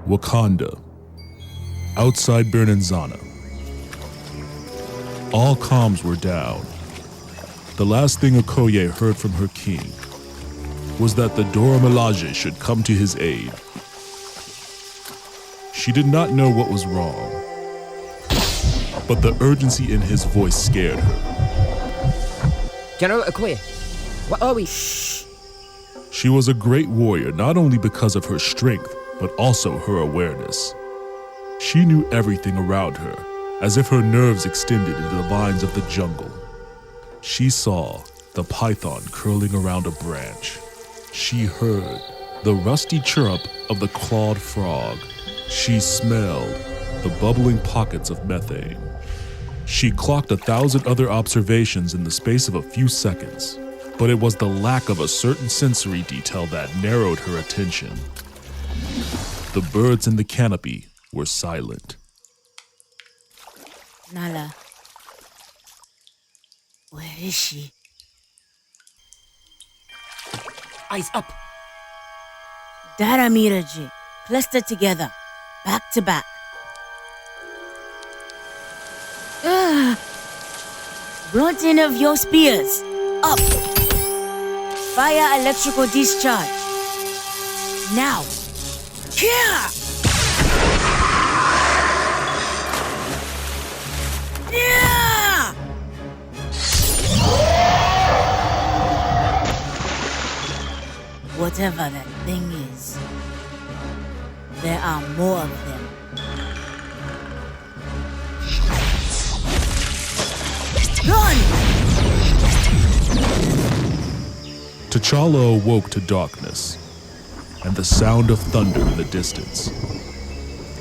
Wakanda, outside Bernanzana. All comms were down. The last thing Okoye heard from her king was that the Dora Milaje should come to his aid. She did not know what was wrong, but the urgency in his voice scared her. General Okoye, what are we? Shh. She was a great warrior not only because of her strength, but also her awareness. She knew everything around her, as if her nerves extended into the vines of the jungle. She saw the python curling around a branch. She heard the rusty chirrup of the clawed frog. She smelled the bubbling pockets of methane. She clocked 1,000 other observations in the space of a few seconds, but it was the lack of a certain sensory detail that narrowed her attention. The birds in the canopy were silent. Nala. Where is she? Eyes up. Daramiraji, clustered together, back to back. Blunting of your spears, up. Fire electrical discharge. Now. Here! Yeah! Whatever that thing is, there are more of them. Run! T'Challa awoke to darkness and the sound of thunder in the distance.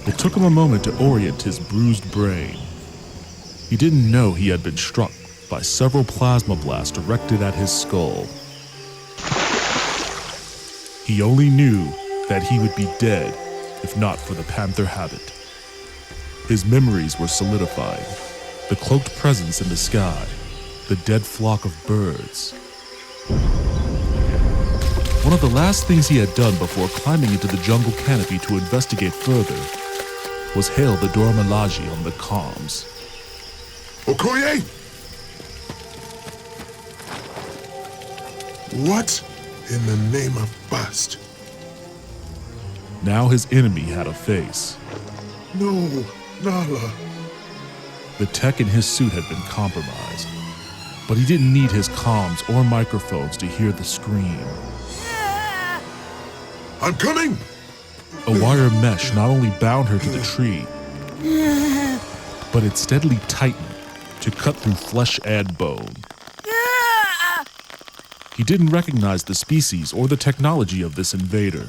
It took him a moment to orient his bruised brain. He didn't know he had been struck by several plasma blasts directed at his skull. He only knew that he would be dead if not for the Panther habit. His memories were solidifying. The cloaked presence in the sky, the dead flock of birds. One of the last things he had done before climbing into the jungle canopy to investigate further was hail the Dora Milaje on the comms. Okoye! What in the name of bust? Now his enemy had a face. No, Nala. The tech in his suit had been compromised, but he didn't need his comms or microphones to hear the scream. I'm coming! A wire mesh not only bound her to the tree, but it steadily tightened to cut through flesh and bone. He didn't recognize the species or the technology of this invader,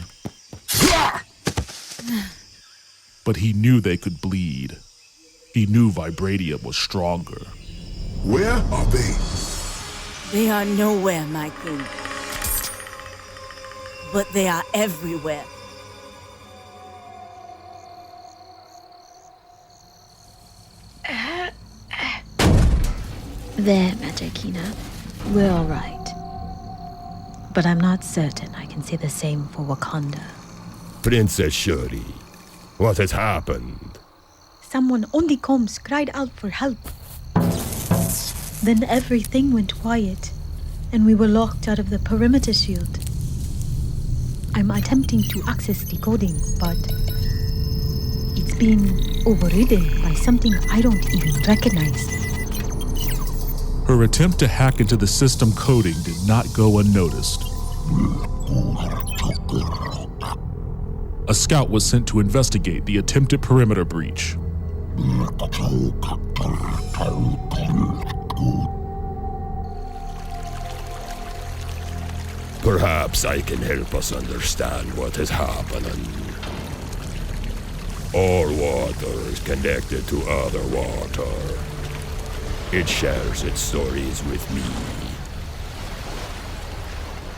but he knew they could bleed. He knew vibranium was stronger. Where are they? They are nowhere, my queen. But they are everywhere. There, Magic Kina. We're all right. But I'm not certain I can say the same for Wakanda. Princess Shuri, what has happened? Someone on the comms cried out for help. Then everything went quiet, and we were locked out of the perimeter shield. I'm attempting to access the coding, but it's been overridden by something I don't even recognize. Her attempt to hack into the system coding did not go unnoticed. A scout was sent to investigate the attempted perimeter breach. Perhaps I can help us understand what is happening. All water is connected to other water. It shares its stories with me.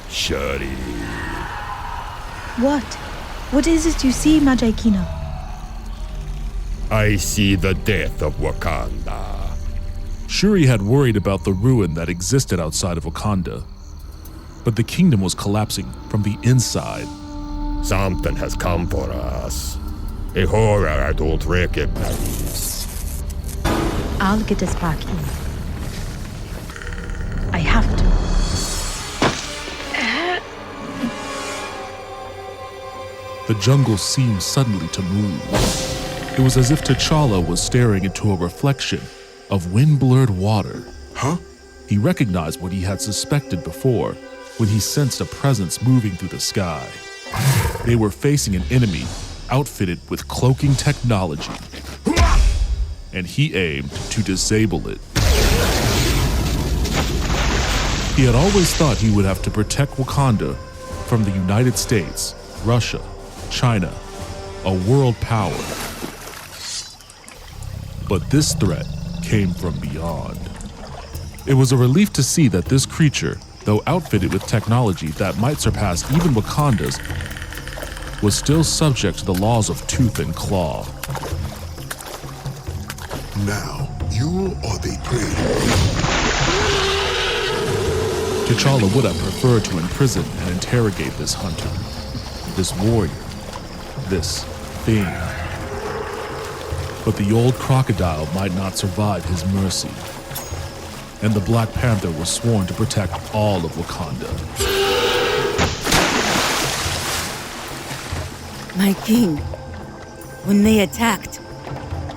Shuri. What? What is it you see, Majai Kina? I see the death of Wakanda. Shuri had worried about the ruin that existed outside of Wakanda, but the kingdom was collapsing from the inside. Something has come for us. A horror I don't recognize. I'll get us back in. I have to. The jungle seemed suddenly to move. It was as if T'Challa was staring into a reflection of wind-blurred water. Huh? He recognized what he had suspected before when he sensed a presence moving through the sky. They were facing an enemy outfitted with cloaking technology, and he aimed to disable it. He had always thought he would have to protect Wakanda from the United States, Russia, China, a world power. But this threat came from beyond. It was a relief to see that this creature, though outfitted with technology that might surpass even Wakanda's, was still subject to the laws of tooth and claw. Now, you are the prey. T'Challa would have preferred to imprison and interrogate this hunter, this warrior, this thing. But the old crocodile might not survive his mercy, and the Black Panther was sworn to protect all of Wakanda. My king, when they attacked,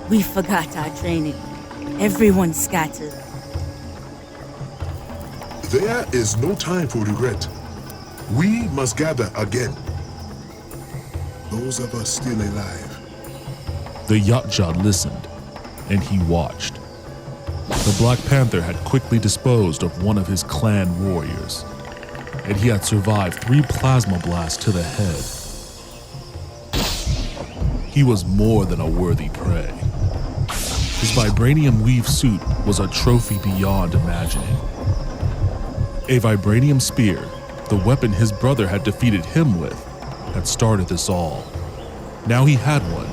we forgot our training. Everyone scattered. There is no time for regret. We must gather again. Those of us still alive. The Yatta listened, and he watched. The Black Panther had quickly disposed of one of his clan warriors, and he had survived 3 plasma blasts to the head. He was more than a worthy prey. His vibranium weave suit was a trophy beyond imagining. A vibranium spear, the weapon his brother had defeated him with, had started this all. Now he had one,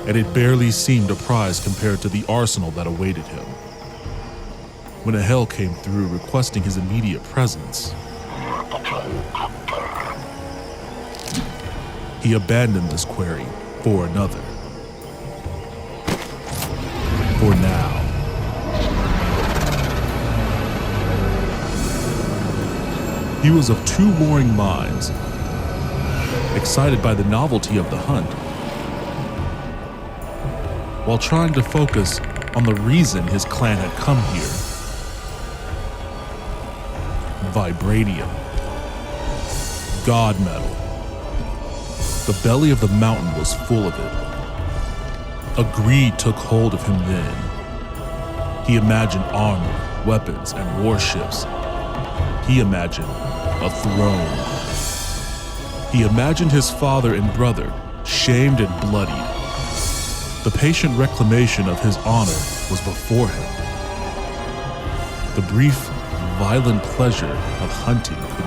and it barely seemed a prize compared to the arsenal that awaited him. When a Hell came through requesting his immediate presence, he abandoned this query for another. For now. He was of 2 warring minds, excited by the novelty of the hunt, while trying to focus on the reason his clan had come here. Vibranium. God metal. The belly of the mountain was full of it. A greed took hold of him then. He imagined armor, weapons, and warships. He imagined a throne. He imagined his father and brother, shamed and bloodied. The patient reclamation of his honor was before him. The brief, violent pleasure of hunting the